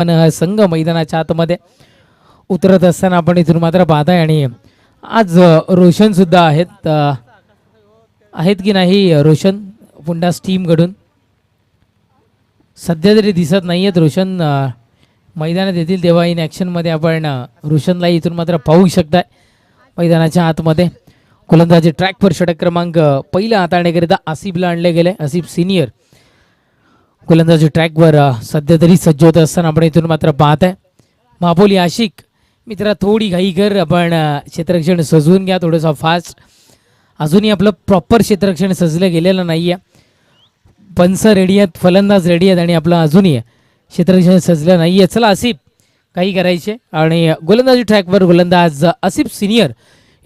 पण संघ मैदानाच्या आतमध्ये उतरत असताना आपण इथून मात्र पाहताय आणि आज रोशन सुद्धा आहेत की नाही रोशन पुंडास टीमकडून सध्या तरी दिसत नाही आहेत रोशन मैदानात येतील तेव्हा इन ॲक्शनमध्ये आपण रोशनला इथून मात्र पाहू शकताय मैदानाच्या आतमध्ये. गोलंदाजी ट्रॅकवर षटक क्रमांक पहिला हाताळण्याकरिता आसिफला आणले गेले. आसिफ सिनियर गोलंदाजी ट्रॅकवर सध्या तरी सज्ज होत असताना आपण इथून मात्र पाहत आहे. मापोली आशिक मित्रा थोडी घाई कर, आपण क्षेत्ररक्षण सजवून घ्या थोडंसं फास्ट. अजूनही आपलं प्रॉपर क्षेत्ररक्षण सजलं गेलेलं नाही आहे. पंच रेडी आहेत, फलंदाज रेडी आहेत आणि आपलं अजूनही क्षेत्ररक्षण सजलं नाही आहे. चला आसिफ काही करायचे आणि गोलंदाजी ट्रॅकवर गोलंदाज आसिफ सिनियर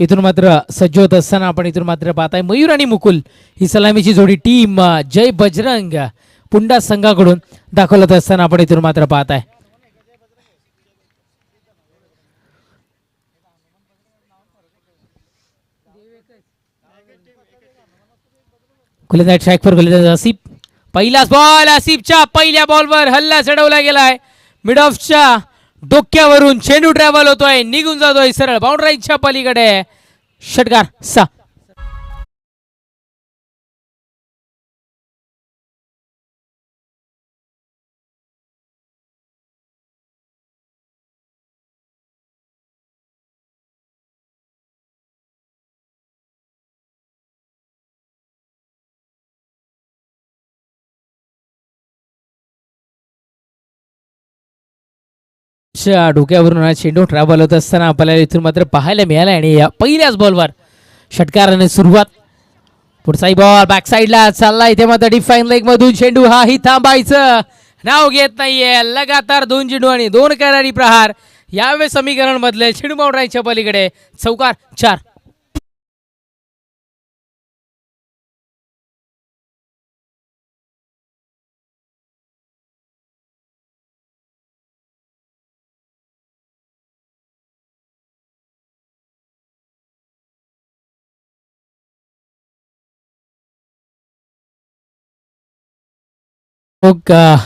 इथून मात्र सज्ज होत असताना आपण इथून मात्र पाहताय. मयूर आणि मुकुल ही सलामीची जोडी टीम जय बजरंग पुंडा संघाकडून दाखवत असताना आपण इथून मात्र पाहताय. गोलंदाज ट्रॅकवर गोलंदाज आसिफ. पहिलाच बॉल आसिफच्या पहिल्या बॉलवर हल्ला चढवला गेलाय. मिड ऑफच्या डोक्यावरून चेंडू ट्रॅव्हल होतोय, निघून जातोय सरळ बाउंड्रीच्या पलीकडे. षटकार 6. डोक्यावरून चेंडू ट्रॅव्हल होत असताना आपल्याला इथून मात्र पाहायला मिळालं आणि या पहिल्याच बॉलवर षटकाराने सुरुवात. पुढचाही बॉल बॅक साईडला चालला. इथे मात्र डिफाईन लेग मधून चेंडू हाही थांबायचं नाव घेत नाहीये. लगातार 2 चेंडू आणि 2 करारी प्रहार. यावेळी समीकरण बदलेल. चेंडू बाउंड्रीच्या पलीकडे. चौकार 4.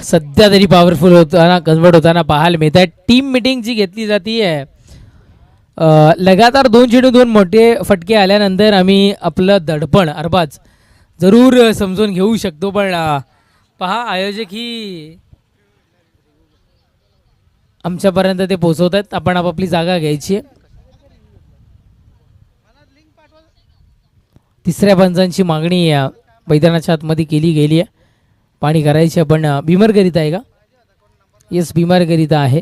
सध्या तरी पॉवरफुल होताना कन्वर्ट होताना पाहायला मिळत आहे. टीम मिटिंग जी घेतली जाते लगातार 2 चेंडू 2 मोठे फटके आल्यानंतर आम्ही आपलं दडपण अरबाज जरूर समजून घेऊ शकतो. पण पहा आयोजक ही आमच्यापर्यंत ते पोहोचवत आहेत. आपण आपापली जागा घ्यायची आहे. तिसऱ्या पंचांची मागणी मैदानाच्या आतमध्ये केली गेली आहे. पाणी करायचे पण भीमरकरिता आहे का? येस भीमरकरिता आहे.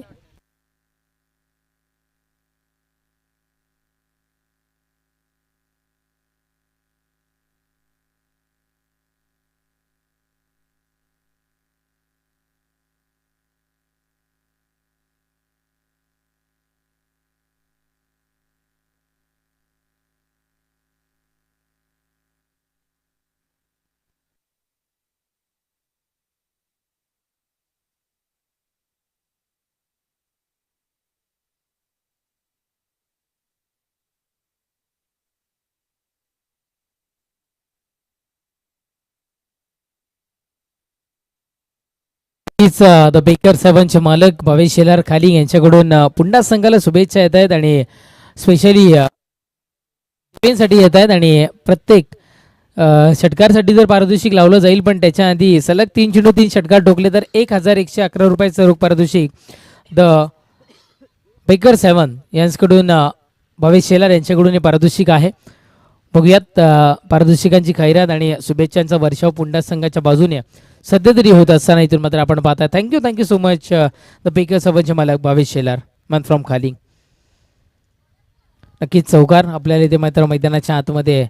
द बेकर 7चे मालक भावेश शेलार खाली यांच्याकडून पुन्हा संघाला शुभेच्छा येत आहेत आणि स्पेशली साठी येत आहेत. आणि प्रत्येक षटकारसाठी जर पारितोषिक लावलं जाईल पण त्याच्या आधी सलग 3 चेंडू 3 षटकार ठोकले तर 1111 रुपयाचं रोख पारितोषिक द बेकर 7 यांच्याकडून भावेश शेलार यांच्याकडून हे पारितोषिक आहे. बघूयात पारितोषिकांची खैरात आणि शुभेच्छांचा वर्षाव पुंडा संघाच्या बाजूने सध्या तरी होत असताना इथून मात्र आपण पाहता. Thank you so much the baker 7चे मालक भावेश शेलार मन फ्रॉम खाली. नक्कीच चौकार आपल्याला इथे मात्र मैदानाच्या आतमध्ये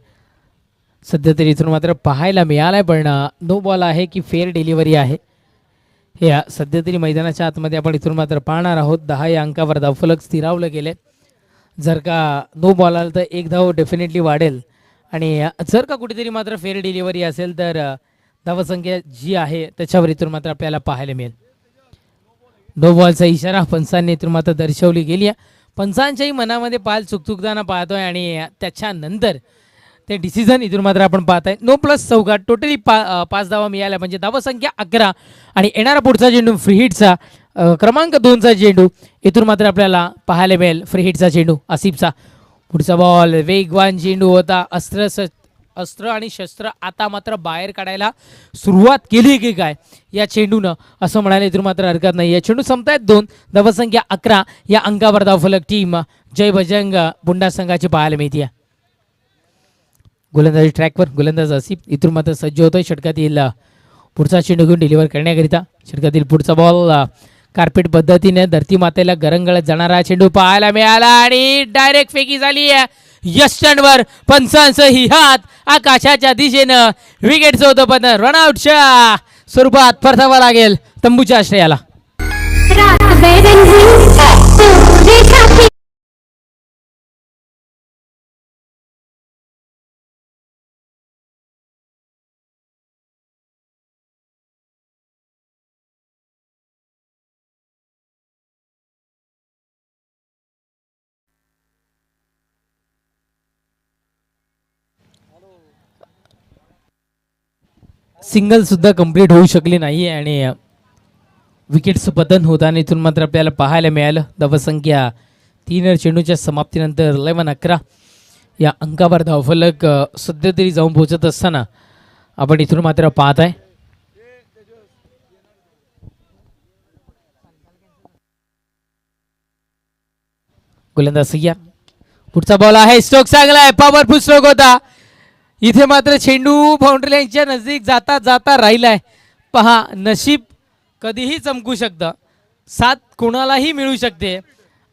सध्या तरी इथून मात्र पाहायला मिळालाय. पण नो बॉल आहे की फेअर डिलिव्हरी आहे हे सध्या तरी मैदानाच्या आतमध्ये आपण इथून मात्र पाहणार आहोत. 10 या अंकावर धावफलक स्थिरावलं गेले. जर का नो बॉल आला तर 1 धाव डेफिनेटली वाढेल आणि जर का कुठेतरी मात्र फेअर डिलिव्हरी असेल तर धावसंख्या जी आहे त्याच्यावर इथून मात्र आपल्याला पाहायला मिळेल. नो बॉलचा इशारा पंचांनी इथून मात्र दर्शवली गेली आहे. पंचांच्याही मनामध्ये पाल चुकचुकताना पाहतोय आणि त्याच्यानंतर ते डिसिजन इथून मात्र आपण पाहताय. नो प्लस चौकार टोटली 5 धावा मिळाल्या म्हणजे धावसंख्या 11 आणि येणारा पुढचा चेंडू फ्री हिटचा क्रमांक 2चा चेंडू. इथून मात्र आपल्याला पाहायला मिळेल फ्री हिटचा चेंडू आसिफचा. पुढचा बॉल वेगवान चेंडू होता. अस्त्र आणि शस्त्र आता मात्र बाहेर काढायला सुरुवात केली की काय या चेंडूनं, असं म्हणायला इथून मात्र हरकत नाही. या चेंडू संपतायत 2. धावसंख्या 11 या अंकावर धावफलक टीम जय बजरंग बुंडा संघाची पाहायला मिळते. गोलंदाजी ट्रॅकवर गोलंदाज आसिफ इथून मात्र सज्ज होतोय षटकातील पुढचा चेंडू घेऊन डिलिव्हर करण्याकरिता. षटकातील पुढचा बॉल कार्पेट पद्धतीने धरती मातेला गरंगळत जाणारा चेंडू पाहायला मिळाला आणि डायरेक्ट फेकी झाली यष्टांवर. पंचांचं ही हात आकाशाच्या दिशेनं विकेटचं होतं पण रनआउटच्या स्वरूपात परतावा लागेल तंबूच्या आश्रयाला. सिंगल सुद्धा कंप्लीट होऊ शकली नाही आणि विकेट्स पतन होताना इथून मात्र आपल्याला पाहायला मिळालं. धावसंख्या 3 चेंडूच्या समाप्तीनंतर 11 या अंकावर धावफलक सध्या तरी जाऊन पोहोचत असताना आपण इथून मात्र पाहत आहे. गोलंदाज सय्या. पुढचा बॉल आहे स्ट्रोक चांगला आहे, पॉवरफुल स्ट्रोक होता. इथे मात्र चेंडू बाउंड्री लाईनच्या नजदीक जाता जाता राहिलाय. पहा नशीब कधीही चमकू शकतं, साथ कोणालाही मिळू शकते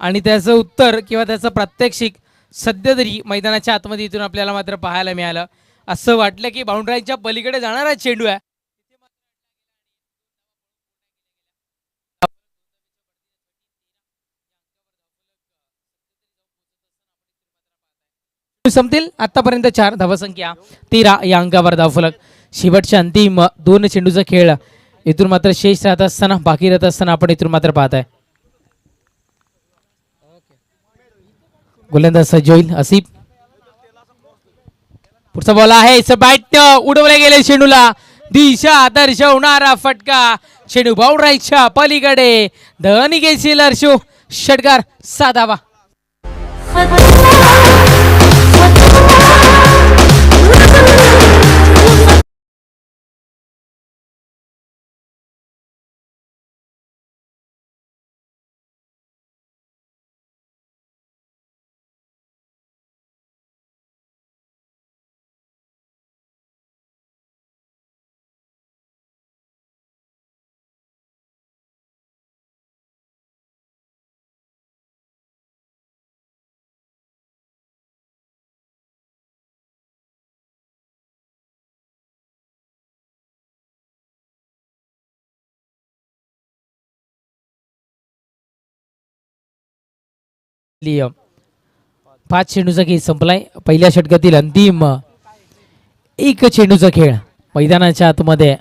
आणि त्याचं उत्तर किंवा त्याचं प्रात्यक्षिक सध्या तरी मैदानाच्या आतमध्ये इथून आपल्याला मात्र पाहायला मिळालं. असं वाटलं की बाउंड्री लाईनच्या पलीकडे जाणारा चेंडू आहे. संपतील आतापर्यंत 4 धावसंख्या 13 या अंकावर धावफलक. शेवटच्या अंतिम 2 चेंडूचा खेळ इथून मात्र शेष राहत असताना बाकी राहत असताना आपण इथून मात्र पाहत आहे. गोलंदाज सज्ज होईल आसिफ. पुढचा बॉल आहे बॅट उडवले गेले चेंडूला दिशा दर्शवणारा फटका. चेंडू बाउंड्रीच्या पलीकडे धनी गेसी लर्शो षटकार साधावा. लियम 5 चेंडूचा खेळ संपलाय. पहिल्या षटकातील अंतिम 1 चेंडूचा खेळ मैदानाच्या आतमध्ये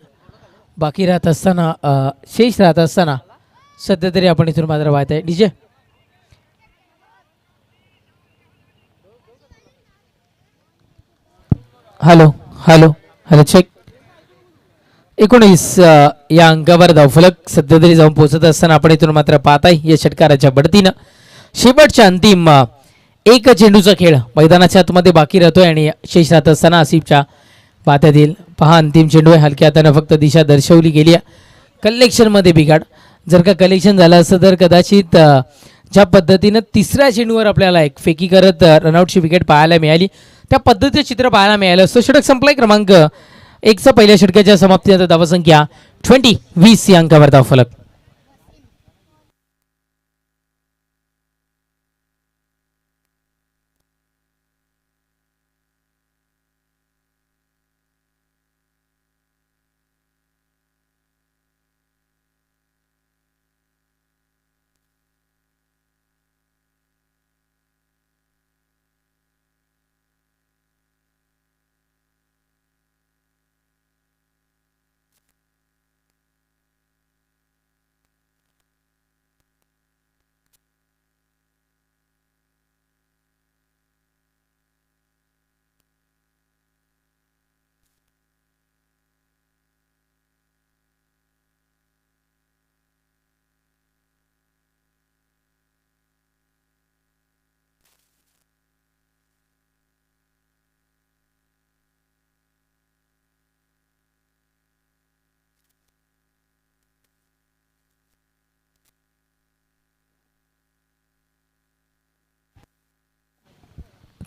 बाकी राहत असताना शेष राहत असताना सध्या तरी आपण इथून मात्र पाहत आहे. DJ hello hello hello check. 19 या अंकावर धावफलक सध्या तरी जाऊन पोहोचत असताना आपण इथून मात्र पाहत आहे या षटकाराच्या बढतीनं शेवटच्या अंतिम 1 चेंडूचा खेळ मैदानाच्या आतमध्ये बाकी राहतोय आणि शेष राहत असताना आसिफच्या पात्यातील पहा अंतिम चेंडू आहे. हलक्या हातानं फक्त दिशा दर्शवली गेली आहे. कलेक्शनमध्ये बिघाड. जर का कलेक्शन झालं असतं तर कदाचित ज्या पद्धतीनं 3ऱ्या चेंडूवर आपल्याला एक फेकी करत रनआउटची विकेट पाहायला मिळाली त्या पद्धतीचं चित्र पाहायला मिळालं असतं. षटक संपलाय क्रमांक 1चा पहिल्या षटकाच्या समाप्तीनंतर धावसंख्या 20 या अंकावर धावफलक.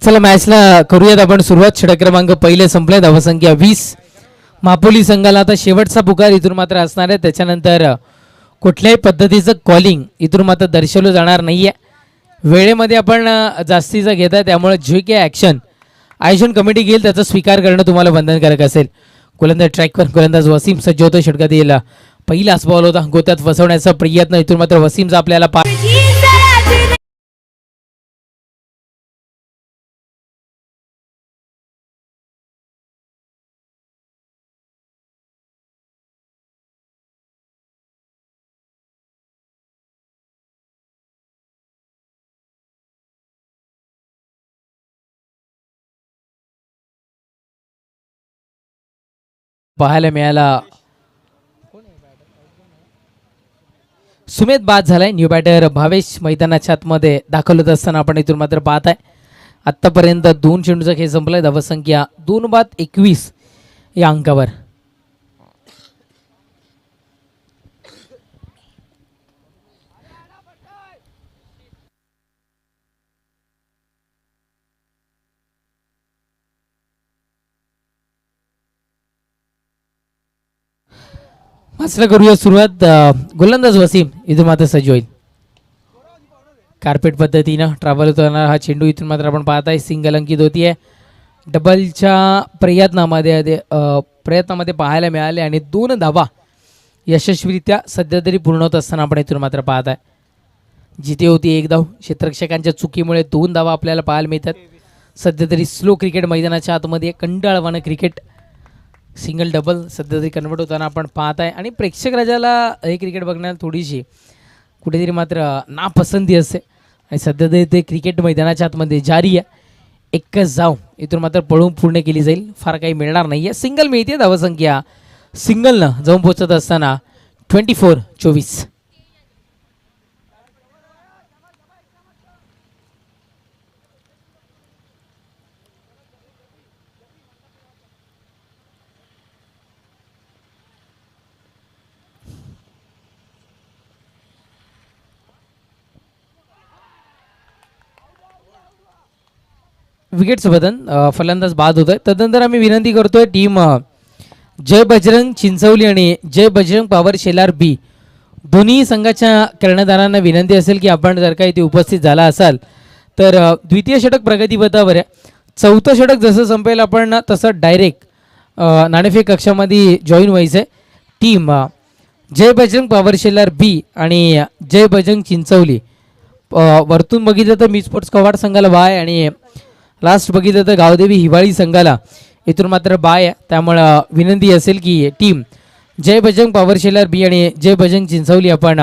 चला मॅचला करूयात आपण सुरुवात. षटक क्रमांक पहिले संपले, धावसंख्या 20. मापोली संघाला आता शेवटचा पुकार इथून मात्र असणार आहे. त्याच्यानंतर कुठल्याही पद्धतीचं कॉलिंग इथून मात्र दर्शवलं जाणार नाही आहे. वेळेमध्ये आपण जास्तीचं घेत आहे, त्यामुळे जे काही ॲक्शन आयोजन कमिटी घेईल त्याचा स्वीकार करणं तुम्हाला बंधनकारक असेल. गोलंदाज ट्रॅकवर गोलंदाज वसीम सज्ज होतो. षटकात येईल पहिलाच बॉल होता, गोत्यात फसवण्याचा प्रयत्न इथून मात्र वसीमचा आपल्याला पाहायला मिळाला. सुमेध बाद झालाय. न्यू बॅटर भावेश मैदानाच्या आतमध्ये दाखल होत असताना आपण इथून मात्र पाहत आहे. आत्तापर्यंत 2 चेंडूचा खेळ संपलाय. धावसंख्या 2/21 या अंकावर. मात्र करूया सुरुवात. गोलंदाज वसीम इथून मात्र सज्ज होईल. कार्पेट पद्धतीनं ट्रॅव्हल होताना हा चेंडू इथून मात्र आपण पाहत आहे. सिंगल अंकित होतीये. डबलच्या प्रयत्नामध्ये पाहायला मिळाले आणि 2 धावा यशस्वीरित्या सध्या तरी पूर्ण होत असताना आपण इथून मात्र पाहत आहे. जिथे होती 1 धाव, क्षेत्ररक्षकांच्या चुकीमुळे 2 धावा आपल्याला पाहायला मिळतात. सध्या तरी स्लो क्रिकेट मैदानाच्या आतमध्ये कंटाळवाणं क्रिकेट सिंगल डबल सध्या तरी कन्वर्ट होताना आपण पाहत आहे. आणि प्रेक्षक राजाला हे क्रिकेट बघण्याला थोडीशी कुठेतरी मात्र नापसंती असते आणि सध्या तरी ते क्रिकेट मैदानाच्या आतमध्ये जारी आहे. एकच धाव इथून मात्र पळून पूर्ण केली जाईल, फार काही मिळणार नाही आहे. सिंगल मिळते. धावसंख्या सिंगलनं जाऊन पोहोचत असताना 24-24. विकेटचं बदन, फलंदाज बाद होत आहे. तदनंतर आम्ही विनंती करतोय टीम जय बजरंग चिंचवली आणि जय बजरंग पॉवर शेलार बी दोन्ही संघाच्या कर्णधारांना विनंती असेल की आपण जर का इथे उपस्थित झाला असाल तर द्वितीय षटक प्रगतीपथावर आहे. चौथं षटक जसं संपेल आपण तसं डायरेक्ट नाणेफेक कक्षामध्ये जॉईन व्हायचं आहे. टीम जय बजरंग पॉवर शेलार बी आणि जय बजरंग चिंचवली वरतून बघितलं तर मी स्पोर्ट्स कवाड संघाला बाय आणि लास्ट बघितलं तर गावदेवी हिवाळी संघाला इथून मात्र बाय आहे. त्यामुळं विनंती असेल की टीम जय बजरंग पॉवर शेलार बी आणि जय बजरंग चिंचवली आपण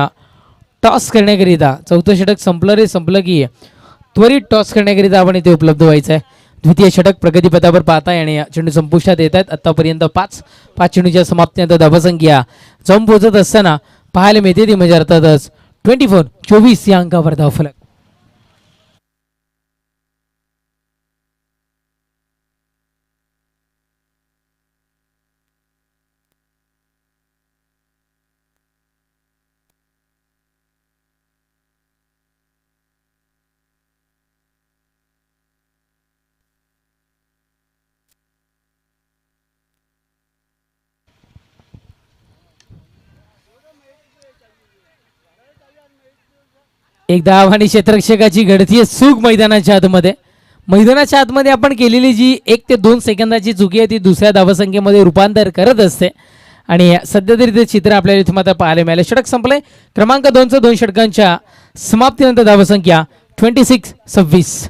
टॉस करण्याकरिता चौथं षटक संपलं की त्वरित टॉस करण्याकरिता आपण इथे उपलब्ध व्हायचं आहे. द्वितीय षटक प्रगतीपथावर पाहताय आणि चेंडू संपुष्टात येत आहेत. आत्तापर्यंत 5 चेंडूच्या समाप्तीनंतर धावसंख्या जाऊन पोहोचत असताना पाहायला मिळते ती म्हणजे अर्थातच 24-24 या अंकावर धावफलक. एक धाव आणि क्षेत्ररक्षकाची घडती चूक मैदानाच्या आतमध्ये आपण केलेली जी 1 ते 2 सेकंदाची चुकी आहे ती दुसऱ्या धावसंख्येमध्ये रूपांतर करत असते आणि सध्या तरी ते चित्र आपल्याला इथे मात्र पाहायला मिळाले. षटक संपले. क्रमांक 2चं 2 षटकांच्या समाप्तीनंतर धावसंख्या 26-26.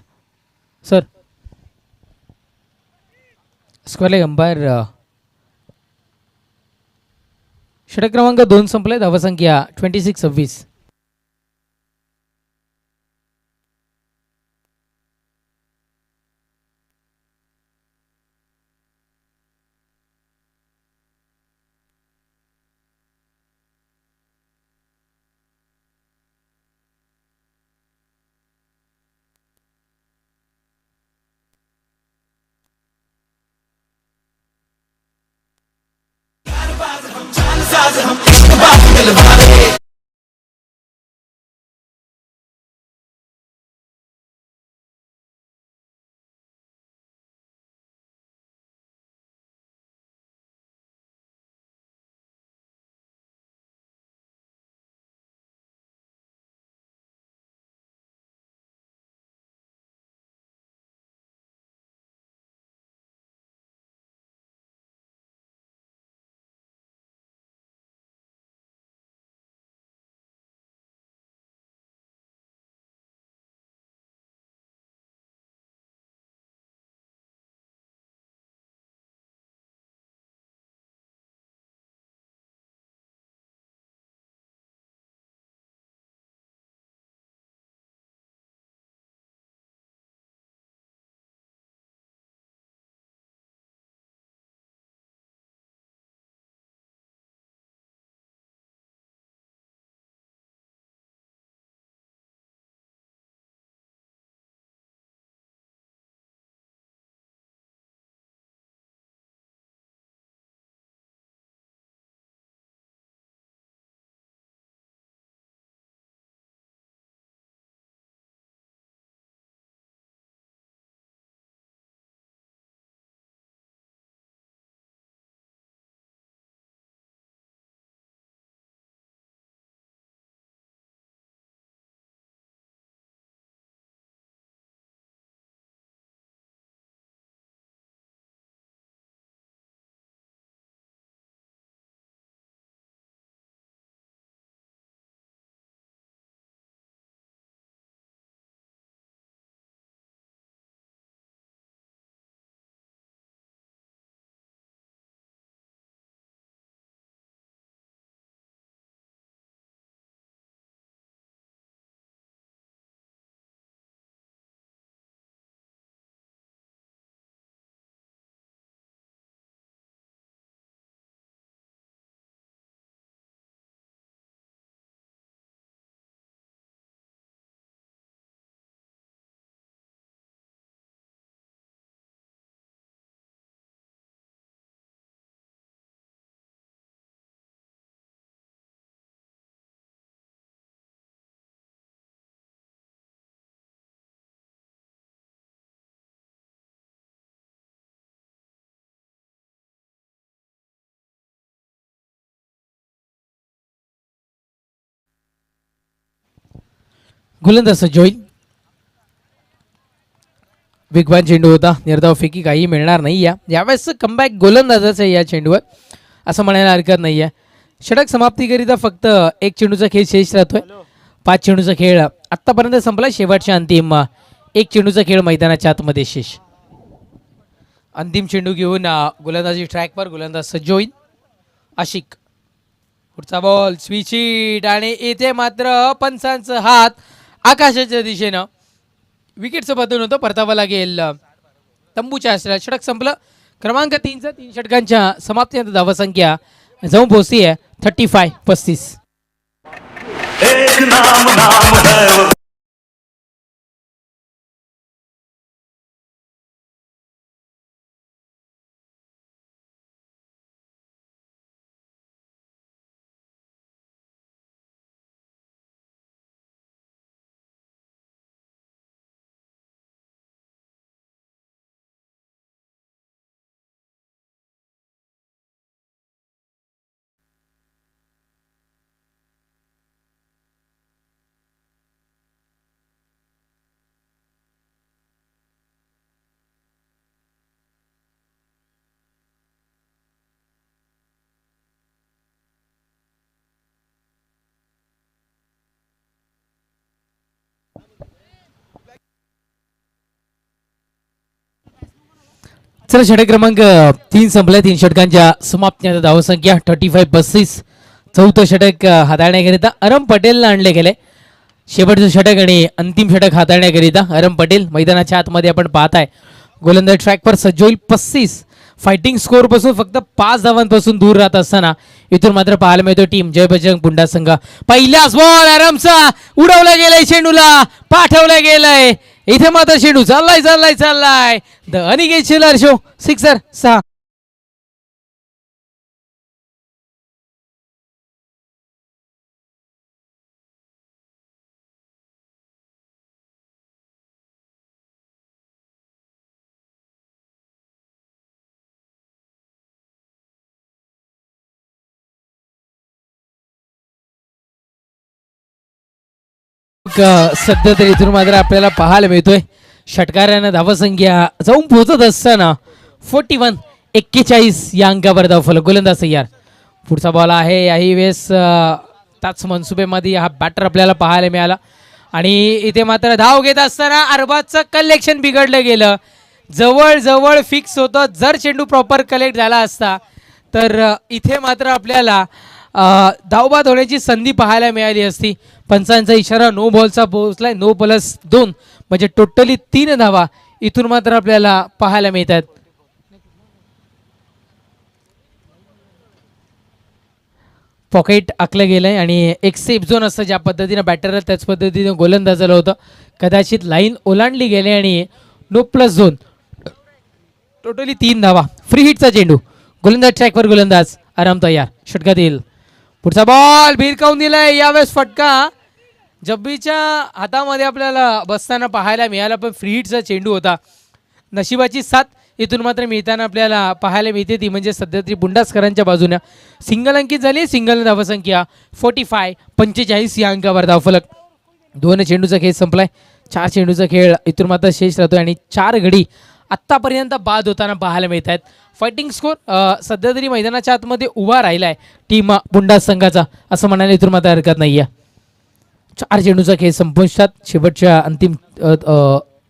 सर स्क्वेअरले अंपायर षटक क्रमांक 2 संपले. धावसंख्या 26-26. गोलंदाज सज्ज होईल. वेगवान चेंडू होता, निर्धाव फेकी काही मिळणार नाही. यावेळेस कमबॅक गोलंदाजाचं आहे या चेंडूवर असं म्हणायला हरकत नाही आहे. षटक समाप्तीकरिता फक्त एक चेंडूचा खेळ शेष राहतोय. 5 चेंडूचा खेळ आत्तापर्यंत संपला. शेवटच्या अंतिम एक चेंडूचा खेळ मैदानाच्या आतमध्ये शेष. अंतिम चेंडू घेऊन गोलंदाजी ट्रॅकवर गोलंदाज सज्ज होईल. आशिक पुढचा बॉल स्विच हिट आणि इथे मात्र पंचांचा हात आकाशाच्या दिशेनं विकेटचं बदल होतं. परतावा लागेल तंबूच्या आश्रयात. षटक संपलं. क्रमांक 3चा 3 षटकांच्या समाप्तीनंतर धावसंख्या जाऊन पोहोचली आहे 35-35. चला षटक क्रमांक 3 संपल्या. 3 षटकांच्या समाप्तीनंतर धावसंख्या 35-35. चौथं षटक हाताळण्याकरिता अरम पटेलला आणले गेले. शेवटचं षटक आणि अंतिम षटक हाताळण्याकरिता अरम पटेल मैदानाच्या आतमध्ये आपण पाहताय. गोलंदाज ट्रॅकवर सज्ज होईल. 35 फायटिंग स्कोअर पासून फक्त 5 धावांपासून दूर राहत असताना इथून मात्र पाहायला मिळतो टीम जय बजरंग पुंडा संघ. पहिल्याच बॉल आरामचा उडवला गेलाय, चेंडूला पाठवलं गेलंय. इथे मात्र चेंडू चाललाय the Aniket Shelar show sixer 6. सध्या तरी इथून मात्र आपल्याला पाहायला मिळतोय षटकारांना धावसंख्या जाऊन पोहोचत असताना 41 या अंकावर धावफलक. गोलंदाज तयार. पुढचा बॉल आहे. याही वेळेस त्याच मनसुबेमध्ये हा बॅटर आपल्याला पाहायला मिळाला आणि इथे मात्र धाव घेत असताना अरबाजचं कलेक्शन बिघडलं गेलं. जवळ फिक्स होतं. जर चेंडू प्रॉपर कलेक्ट झाला असता तर इथे मात्र आपल्याला धावबाद होण्याची संधी पाहायला मिळाली असती. पंचांचा इशारा नो बॉलचा पोहोचलाय. 9+2 म्हणजे टोटली 3 धावा इथून मात्र आपल्याला पाहायला मिळतात. पॉकेट आखलं गेलंय आणि एक सेफ झोन असतं ज्या पद्धतीनं बॅटरला त्याच पद्धतीनं गोलंदाजाला होतं. कदाचित लाईन ओलांडली गेली आणि 9+2 टोटली 3 धावा. फ्री हिटचा चेंडू. गोलंदाज ट्रॅकवर गोलंदाज आराम तयार. षटकात येईल. पुढचा बॉल भिरकावून दिलाय. यावेळेस फटका जब्बीच्या हातामध्ये आपल्याला बसताना पाहायला मिळाला, पण फ्री हिटचा चेंडू होता. नशिबाची साथ इथून मात्र मिळताना आपल्याला पाहायला मिळते ती म्हणजे सध्या तरी बुंडासकरांच्या बाजूने सिंगल अंकित झाली. सिंगल धावसंख्या 45-45 या अंकावर धावफलक. 2 चेंडूचा खेळ संपलाय. 4 चेंडूचा खेळ इथून मात्र शेष राहतोय आणि 4 गडी आत्तापर्यंत बाद होताना पाहायला मिळत आहेत. फायटिंग स्कोर सध्या तरी मैदानाच्या आतमध्ये उभा राहिला आहे टीम बुंडास संघाचा असं म्हणायला इथून मात्र हरकत नाही आहे. 4 चेंडूचा खेळ संपुष्टात. शेवटच्या अंतिम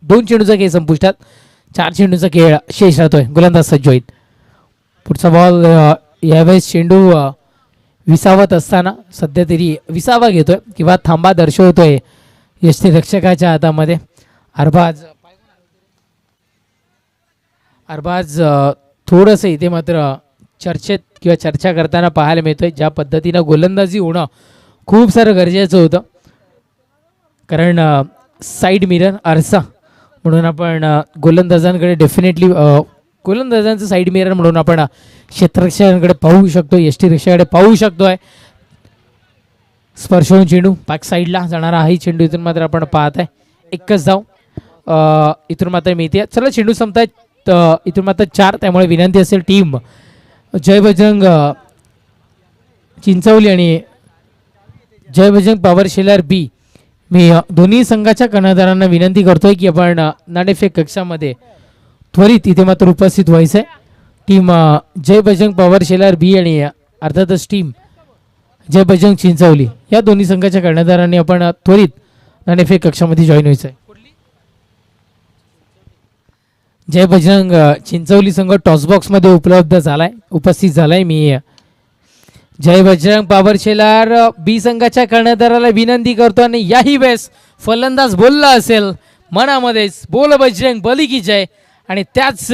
2 चेंडूचा खेळ संपुष्टात. 4 चेंडूचा खेळ शेष राहतोय. गोलंदाज सज्ज होईल. पुढचा बॉल यावेळेस चेंडू विसावत असताना सध्या तरी विसावा घेतोय किंवा थांबा दर्शवतोय यष्टीरक्षकाच्या हातामध्ये. अरबाज थोडंसं इथे मात्र चर्चेत किंवा चर्चा करताना पाहायला मिळतोय. ज्या पद्धतीनं गोलंदाजी होणं खूप सारं गरजेचं होतं, कारण साईड मिरर आरसा म्हणून आपण गोलंदाजांकडे डेफिनेटली गोलंदाजांचं साईड मिरर म्हणून आपण क्षेत्ररक्षकांकडे पाहू शकतो, यष्टीरक्षकाकडे पाहू शकतोय. स्पर्श होऊन चेंडू बॅक साईडला जाणारा हाही चेंडू इथून मात्र आपण पाहत आहे. एकच धाव इथून मात्र मिळते. चला चेंडू संपतायत. इथून मात्र 4, त्यामुळे विनंती असेल टीम जय बजरंग चिंचवली आणि जय बजरंग पॉवर शेलर बी मी दोन्ही संघाच्या कर्णधारांना विनंती करतोय की आपण नाणेफेक कक्षामध्ये त्वरित इथे मात्र उपस्थित व्हायचं आहे. टीम जय बजरंग पॉवर शेलार बी आणि अर्थातच टीम जय बजरंग चिंचवली या दोन्ही संघाच्या कर्णधारांनी आपण त्वरित नाणेफेक कक्षामध्ये जॉईन व्हायचं आहे. जय बजरंग चिंचवली संघ टॉसबॉक्समध्ये उपस्थित झालाय. मी जय बजरंग पॉवर शेलार बी संघाच्या कर्णधाराला विनंती करतो आणि याही वेळेस फलंदाज बोलला असेल मनामध्येच बोल बजरंग बली की जय आणि त्याच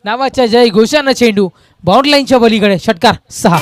नावाच्या जय घोषानं चेंडू बाउंड लाईनच्या बलीकडे षटकार 6.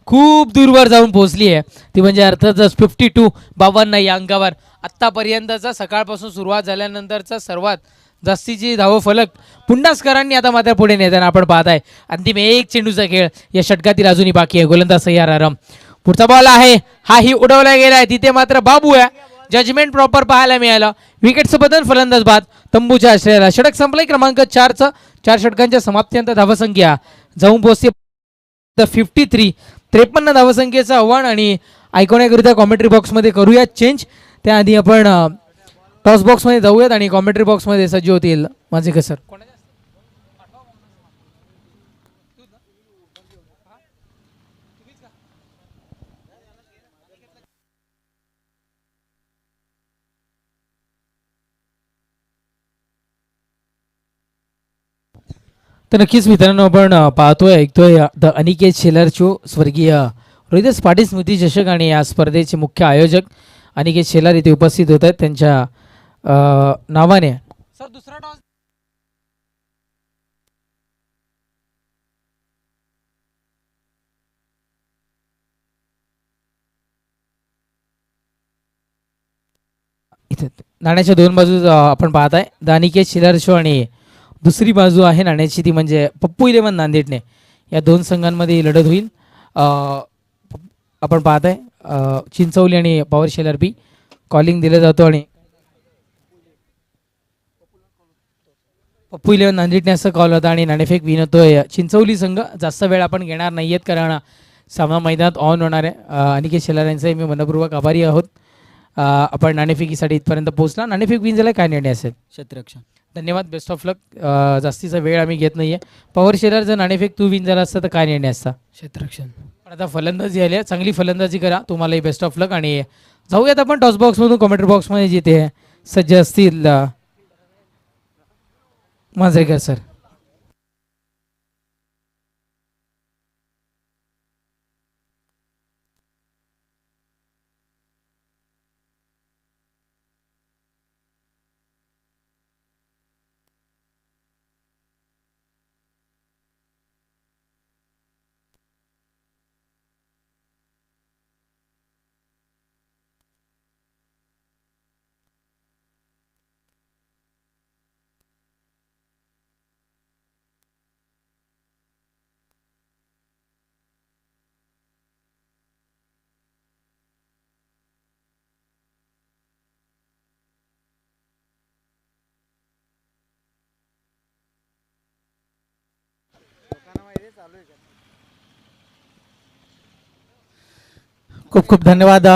खूप दूरवर जाऊन पोहोचली आहे ती म्हणजे अर्थातच 52-52 या अंकावर आत्तापर्यंतचा सकाळपासून सुरुवात झाल्यानंतरचा सर्वात जास्तीची धावफलक पुंडासकरांनी आता मात्र पुढे नेताना आपण पाहत आहे. अंतिम एक चेंडूचा खेळ या षटकातील अजूनही बाकी आहे. गोलंदाज सय्यार आराम. पुढचा बॉल आहे हाही उडवला गेला आहे तिथे मात्र बाबू आहे. जजमेंट प्रॉपर पाहायला मिळालं. विकेटचं बदल फलंदाज बाद तंबूच्या आश्रयाला. षटक संपलंय क्रमांक 4चं. 4 षटकांच्या समाप्तीनंतर धावसंख्या जाऊन पोहोचते 53. 53 धावसंख्येचं आव्हान आणि ऐकवण्याकरिता कॉमेंट्री बॉक्समध्ये करूया चेंज. त्याआधी आपण टॉस बॉक्समध्ये जाऊयात आणि कॉमेंट्री बॉक्समध्ये सज्ज होतील माझे सर. तर नक्कीच मित्रांनो आपण पाहतोय ऐकतोय द अनिकेत शेलार शो स्वर्गीय रोहिदास पाटील स्मृती चषक आणि या स्पर्धेचे मुख्य आयोजक अनिकेत शेलार इथे उपस्थित होत आहेत त्यांच्या नावाने. सर दुसरा टॉस इथे नाण्याच्या दोन बाजू आपण पाहताय द अनिकेत शेलार शो आणि दुसरी बाजू आहे नाण्याची ती म्हणजे पप्पू 11 नांदेडने. या दोन संघांमध्ये ही लढत होईल. आपण पाहताय चिंचवली आणि पॉवर शेलार बी कॉलिंग दिलं जातो आणि पप्पू 11 नांदेडने असं कॉल होता आणि नाणेफेक विनतोय चिंचवली संघ. जास्त वेळ आपण घेणार नाहीयेत कारण सामना मैदानात ऑन होणार आहे. अनिकेत शेलार यांचे मी मनपूर्वक आभारी आहोत. आपण नाणेफेकीसाठी इथपर्यंत पोहोचला. नाणेफेक विन झाला काय निर्णय असेल? क्षेत्ररक्षण. धन्यवाद. बेस्ट ऑफ लक. जास्तीचा वेळ आम्ही घेत नाहीये. पॉवर शेलार जर नाणेफेक तू विन झाला असता तर काय निर्णय असता? क्षेत्ररक्षण. पण आता फलंदाजी आली आहे. चांगली फलंदाजी करा. तुम्हालाही बेस्ट ऑफ लक. आणि जाऊयात आपण टॉस बॉक्समधून कॉमेंट्री बॉक्समध्ये जिथे सज्ज असतील मांजरेकर सर. खूप खूप धन्यवाद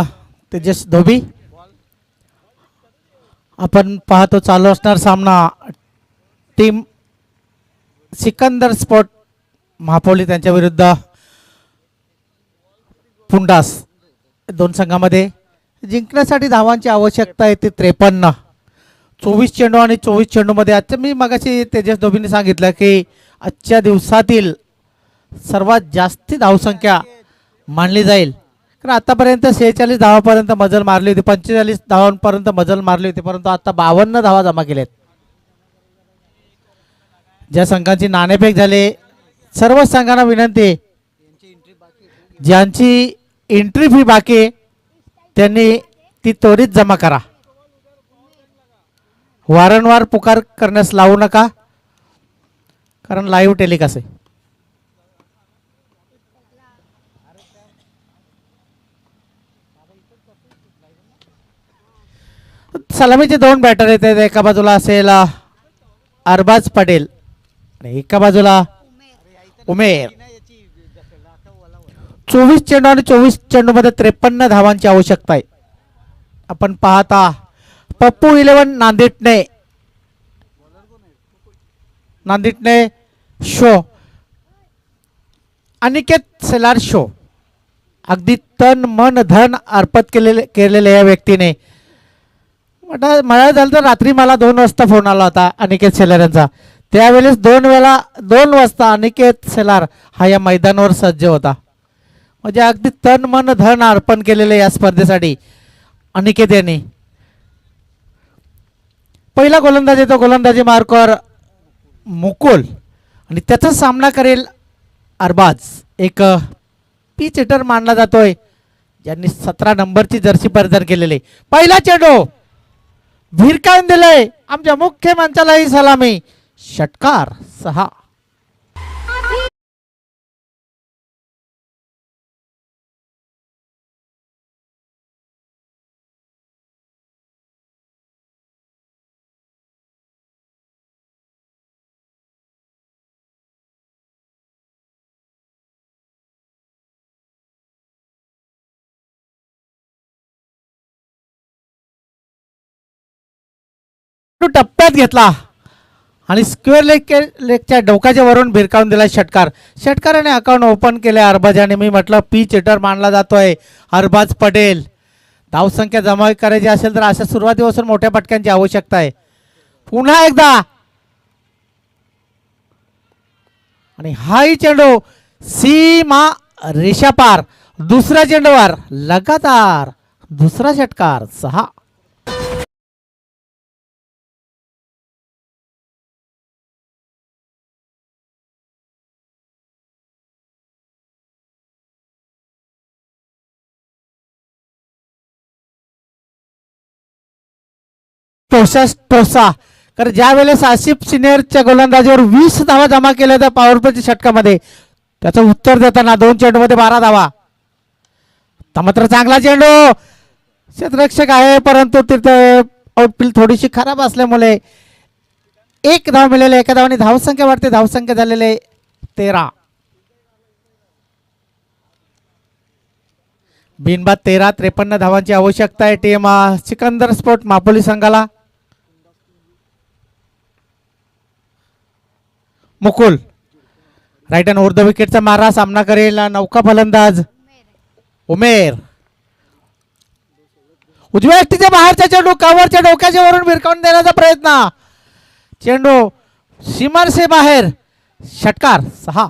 तेजस धोबी. आपण पाहतो चालू असणार सामना टीम सिकंदर स्पोर्ट महापोली त्यांच्या विरुद्ध पुंडास. दोन संघामध्ये जिंकण्यासाठी धावांची आवश्यकता आहे ती 53. 24 चेंडू आणि 24 चेंडूमध्ये आजच्या मी मगाशी तेजस धोबीने सांगितलं की आजच्या दिवसातील सर्वात जास्ती धावसंख्या मानली जाईल. कारण आतापर्यंत 46 धावापर्यंत मजल मारली होती. 45 धावांपर्यंत मजल मारली होती परंतु आता 52 धावा जमा केल्यात. ज्या संघांची नाणेफेक झाले सर्व संघांना विनंती ज्यांची एंट्री फी बाकी त्यांनी ती त्वरित जमा करा. वारंवार पुकार करण्यास लावू नका, कारण लाईव्ह टेलिकास्ट आहे. सलामीचे दोन बॅटर येतात. एका बाजूला असेल अरबाज पटेल आणि एका बाजूला उमेर. 24 चेंडू आणि 24 चेंडू मध्ये 53 धावांची आवश्यकता आहे. आपण पाहता पप्पू 11 नांदिटने शो, अनिकेत सेलार शो. अगदी तन मन धन अर्पण केलेल्या या व्यक्तीने मला झालं तर रात्री मला 2 वाजता फोन आला होता अनिकेत सेलार यांचा. त्यावेळेस 2 वाजता अनिकेत सेलार हा या मैदानावर सज्ज होता. म्हणजे अगदी तन मन धन अर्पण केलेले या स्पर्धेसाठी अनिकेत यांनी. पहिला गोलंदाज येतो, गोलंदाजी मार्कवर मुकुल आणि त्याचा सामना करेल अरबाज. एक पिच हिटर मानला जातोय ज्यांनी 17 नंबरची जर्सी परिधान केलेली. पहिला चेंडू भिरकावून दिले. आमच्या मुख्य मंचालाही सलामी. षटकार 6. टप्प्यात घेतला आणि स्क्वेअर लेगच्या डोक्याच्या वरून भिरकावून दिला षटकार. षटकाराने अकाउंट ओपन केले अरबाजाने. मी म्हटलं पिच हिटर मानला जातोय अरबाज पटेल. धावसंख्या जमा करायची असेल तर अशा सुरुवातीपासून मोठ्या पटक्यांची आवश्यकता आहे. पुन्हा एकदा आणि हाही चेंडू सीमा रेषापार. दुसऱ्या चेंडूवर लगातार दुसरा षटकार 6. टोसा कारण ज्या वेळेस आसिफ सिनियरच्या गोलंदाजीवर 20 धावा जमा केल्या होत्या पॉवर प्लेच्या षटकामध्ये, त्याचं उत्तर देताना 2 चेंडूमध्ये 12 धावा. मात्र चांगला चेंडू, क्षेत्ररक्षक आहे परंतु तिथे आउटफील्ड थोडीशी खराब असल्यामुळे 1 धाव मिळाले. एका धावाने धावसंख्या वाढते. धावसंख्या झालेले 13. बिनबाद 13. 53 धावांची आवश्यकता आहे टीम सिकंदर स्पोर्ट मापोली संघाला. मुकुल राईट हँड उर्ध विकेटचा मारा. सामना करेल नौका फलंदाज उमेर. उजव्या एकटीच्या बाहेरचा चेंडू कव्हरच्या डोक्याच्या वरून भिरकावून देण्याचा प्रयत्न. चेंडू सीमार से बाहेर. षटकार 6.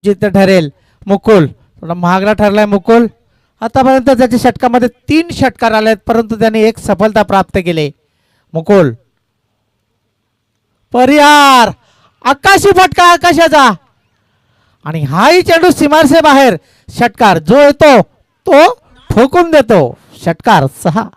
जिथे ठरेल मुकुल. थोडा महागडा ठरलाय मुकुल. आतापर्यंत त्याच्या षटकामध्ये 3 षटकार आलेत परंतु त्याने 1 सफलता प्राप्त केली. मुकुल परिहार आकाशी फटका आकाशाचा आणि हाही चेंडू सीमारसे बाहेर. षटकार जो येतो तो ठोकून देतो, षटकार 6.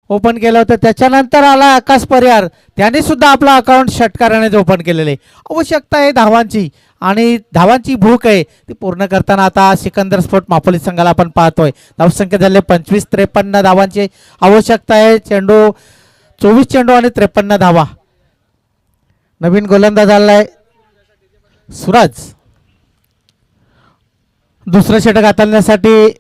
ओपन केलं होतं, त्याच्यानंतर आला आकाश परिहार, त्याने सुद्धा आपलं अकाउंट षटकाराने ओपन केलेले. आवश्यकता आहे धावांची आणि धावांची भूक आहे ती पूर्ण करताना आता सिकंदर स्पोर्ट मापोली संघाला आपण पाहतोय. धावसंख्या झाले 25-53 धावांची आवश्यकता आहे. 24 चेंडू आणि 53 धावा. नवीन गोलंदाज आलाय सूरज, दुसरं षटक हाताळण्यासाठी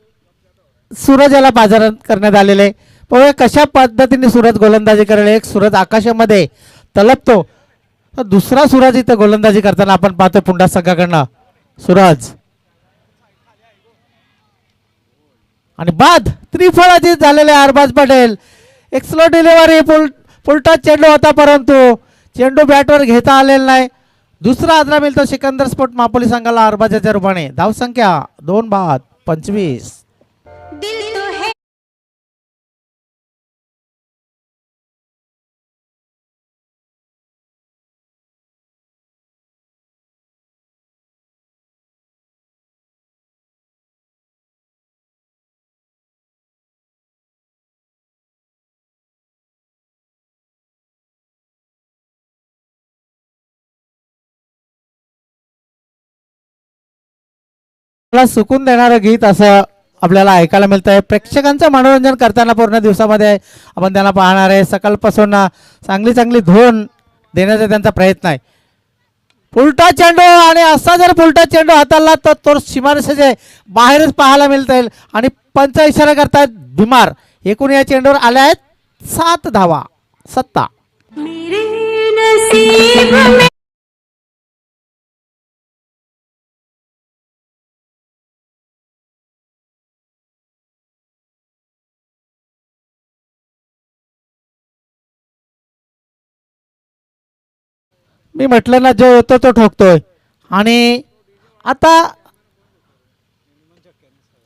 सूरज याला बाजारात करण्यात आलेले. पाहूया कशा पद्धतीने सूरज गोलंदाजी करेल. एक सूरज आकाशामध्ये तलपतो, तर दुसरा सूरज इथं गोलंदाजी करताना आपण पाहतो पुंडा संघाकडनं. सूरज आणि बाद त्रिफळाची झालेले अरबाज पटेल. एक स्लो डिलिव्हरी, पुलटा चेंडू होता परंतु चेंडू बॅटवर घेता आलेला नाही. दुसरा आदरा मिळतो सिकंदर स्पोर्ट मापोली संघाला अरबाजाच्या रूपाने. धावसंख्या 2 बाद 25. मला सुकून देणारं गीत असं आपल्याला ऐकायला मिळतं आहे. प्रेक्षकांचं मनोरंजन करताना पूर्ण दिवसामध्ये आपण त्यांना पाहणार आहे. सकाळपासून चांगली चांगली धून देण्याचा त्यांचा प्रयत्न आहे. उलटा चेंडू आणि असा जर उलटा चेंडू हाताळला तर तो सीमारेषेच्या बाहेरच पाहायला मिळत येईल आणि पंच इशारा करतायत बिमार. एकूण या चेंडूवर आल्या आहेत 7 धावा. 7. मी म्हटलं ना, जो येतो तो ठोकतोय. आणि आता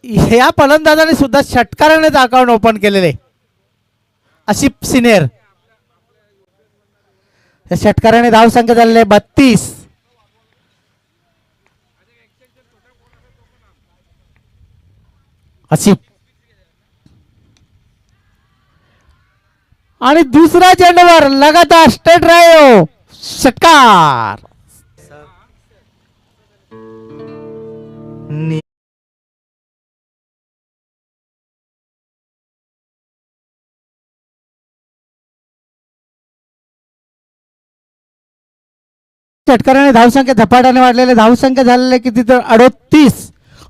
या फलंदाजाने सुद्धा षटकारानेच अकाउंट ओपन केलेले. आसिफ सिनियर या षटकाराने धावसंख्या झालेले 32. आसिफ आणि दुसरा चेंडूवर लगातार स्ट्रेट ड्राइव्ह, षटकार. षटकाराने धावसंख्या झपाट्याने वाढलेले. धावसंख्या झालेले किती तर 38.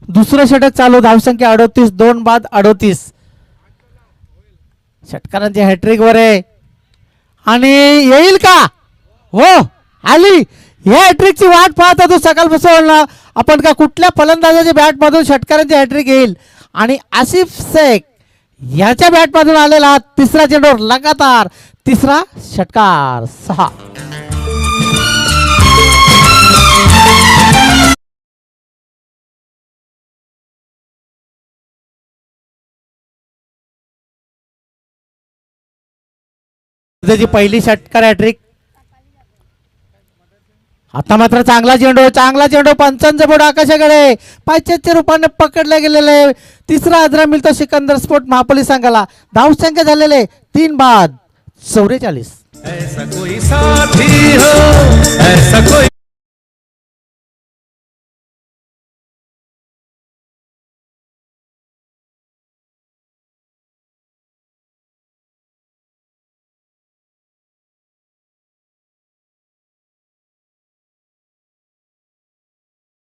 दुसरं षटक चालू, धावसंख्या 38. 2 बाद 38. षटकारांची हॅट्रिक वर आहे आणि येईल का? हो, आली. या हॅट्रिकची वाट पाहत होतो सकाळपासून आपण का कुठल्या फलंदाजाच्या बॅट मधून षटकारांची हॅट्रिक येईल. आणि आसिफ शेख याच्या बॅट मधून आलेला तिसरा चेंडू, लगातार तिसरा षटकार. 6. त्याची पहिली षटकार हॅट्रिक. आता मात्र चांगला चेंडू पंचांचा बोर्ड आकाशाकडे पायच्या रूपाने पकडले गेलेले. तिसरा आदरा मिळतो सिकंदर स्पोर्ट महापोली संघाला. धावसंख्या झालेले 3 बाद 44. ऐसा कोई साथी हो, ऐसा कोई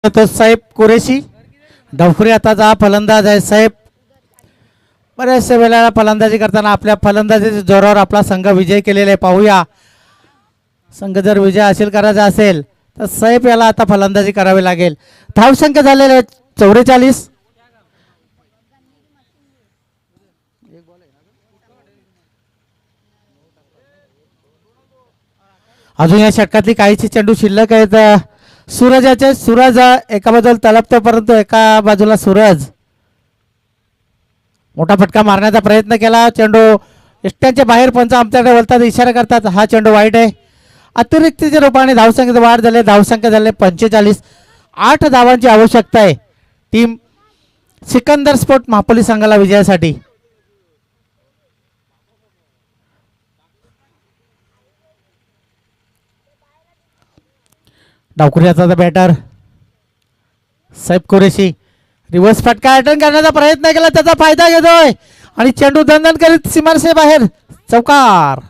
तो साहेब कुरेशी डवखुरी आताचा फलंदाज आहे. साहेब बऱ्याचशा वेळेला फलंदाजी करताना आपल्या फलंदाजीच्या जोरावर आपला संघ विजय केलेला आहे. पाहूया संघ जर विजय हासिल करायचा असेल तर सैफ याला आता फलंदाजी करावी लागेल. धावसंख्या झालेले 44. अजून या षटकातली काहीची चेंडू शिल्लक आहेत. सूरजाचे सूरज एका बाजूला तलपतो परंतु एका बाजूला सूरज मोठा फटका मारण्याचा प्रयत्न केला. चेंडू इष्ट्यांच्या बाहेर पंच आमच्याकडे वळतात इशारा करतात. हा चेंडू वाईट आहे. अतिरिक्तच्या रूपाने धावसंख्येत वाढ झाले. धावसंख्या झाले 45. 8 धावांची आवश्यकता आहे टीम सिकंदर स्पोर्ट मापोली संघाला विजयासाठी. डावकुऱ्याचा बॅटर सैफ कुरेशी रिव्हर्स फटका अटेंड करण्याचा प्रयत्न केला. त्याचा फायदा घेतोय आणि चेंडू दणदण करीत सीमारेषे बाहेर चौकार.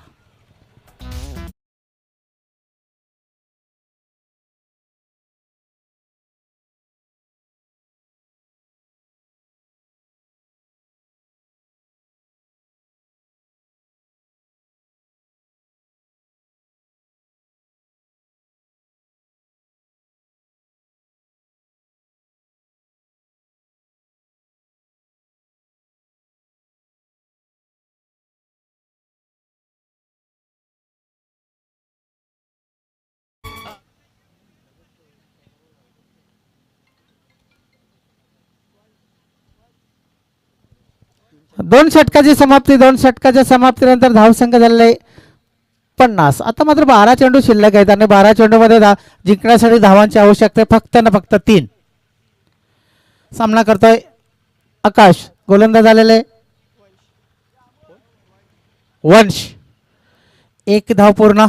दोन षटकाच्या समाप्तीनंतर धावसंख्या झालेले 50. आता मात्र 12 चेंडू शिल्लक आहेत आणि 12 चेंडूमध्ये जिंकण्यासाठी धावांची आवश्यकता आहे फक्त ना फक्त 3. सामना करतोय आकाश. गोलंदाज झालेले वंश. 1 धाव पूर्ण.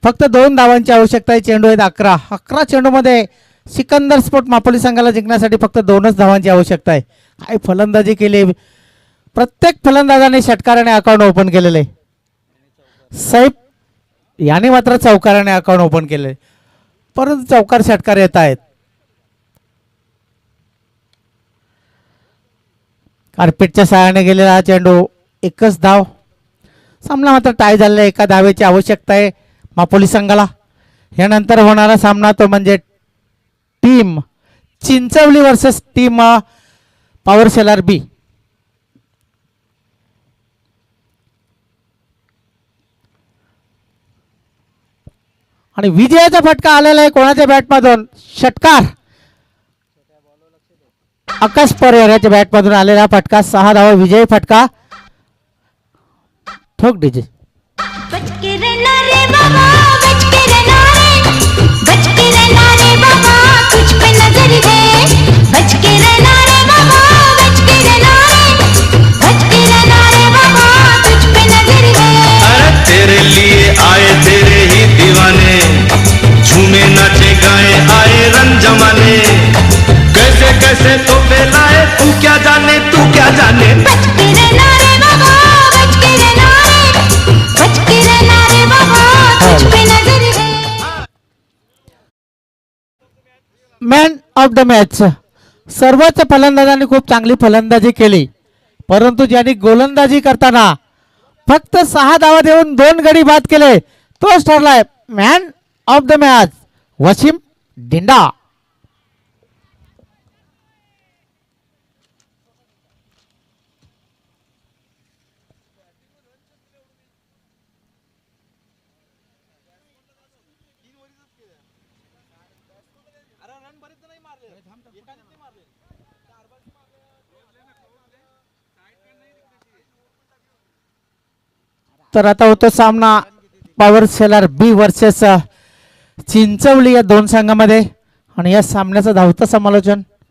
फक्त 2 धावांची आवश्यकता आहे. चेंडू आहेत 11. 11 चेंडूमध्ये सिकंदर स्पोर्ट मापोली संघाला जिंकण्यासाठी फक्त 2च धावांची आवश्यकता आहे. काय फलंदाजी केली. प्रत्येक फलंदाजाने षटकाराने अकाउंट ओपन केलेले. सैफ याने मात्र चौकाराने अकाउंट ओपन केले परंतु चौकार षटकार येत आहेत. कार्पेटच्या सहाय्याने गेलेला हा चेंडू 1च धाव. सामना मात्र टाय झालेला. 1 धावेची आवश्यकता आहे मापोली संघाला. यानंतर होणारा सामना तो म्हणजे team Chinchwali versus team power seller B. आणि विजयाचा फटका आलेला आहे कोणाच्या बॅटमधून. षटकार आकाश परिवार याच्या बॅटमधून आलेला फटका. 6 धावा विजयी फटका. ठोक डीजे. तेरे लिए आए तेरे ही दीवाने झूमे नाचे गाए आए रंग जमाने कैसे कैसे तो लाए तू क्या जाने मॅन ऑफ द मॅच. सर्वच फलंदाजांनी खूप चांगली फलंदाजी केली परंतु ज्यांनी गोलंदाजी करताना फक्त 6 धावा देऊन 2 गडी बाद केले तोच ठरलाय man of the match Wasim Dinda. तर आता होतो सामना power seller B versus Chinchwali या 2 संघामध्ये आणि या सामन्याचं धावतं समालोचन